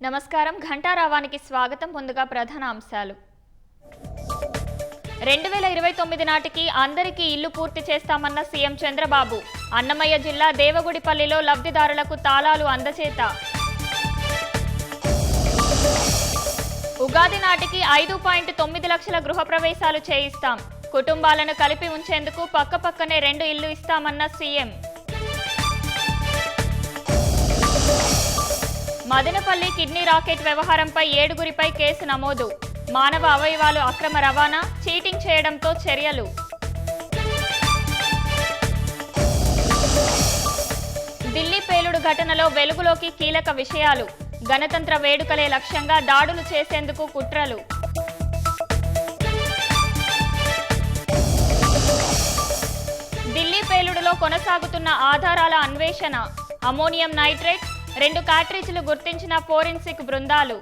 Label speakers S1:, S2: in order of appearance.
S1: నమస్కారం. ఘంటారావానికి స్వాగతం. ముందుగా ప్రధాన అంశాలు. 2029 నాటికి అందరికీ ఇల్లు పూర్తి చేస్తామన్న సీఎం చంద్రబాబు. అన్నమయ్య జిల్లా దేవగుడిపల్లిలో లబ్ధిదారులకు తాళాలు అందజేత. ఉగాది నాటికి 5.9 లక్షల గృహప్రవేశాలు చేయిస్తాం. కుటుంబాలను కలిపి ఉంచేందుకు పక్కపక్కనే 2 ఇళ్లు ఇస్తామన్న సీఎం. మదనపల్లి కిడ్నీ రాకెట్ వ్యవహారంపై 7గురిపై కేసు నమోదు. మానవ అవయవాలు అక్రమ రవాణా, చీటింగ్ చేయడంతో చర్యలు. ఢిల్లీ పేలుడు ఘటనలో వెలుగులోకి కీలక విషయాలు. గణతంత్ర వేడుకలే లక్ష్యంగా దాడులు చేసేందుకు కుట్రలు. ఢిల్లీ పేలుడులో కొనసాగుతున్న ఆధారాల అన్వేషణ. అమోనియం నైట్రేట్ 2 కార్ట్రిడ్జ్లు గుర్తించిన ఫోరెన్సిక్ బృందాలు.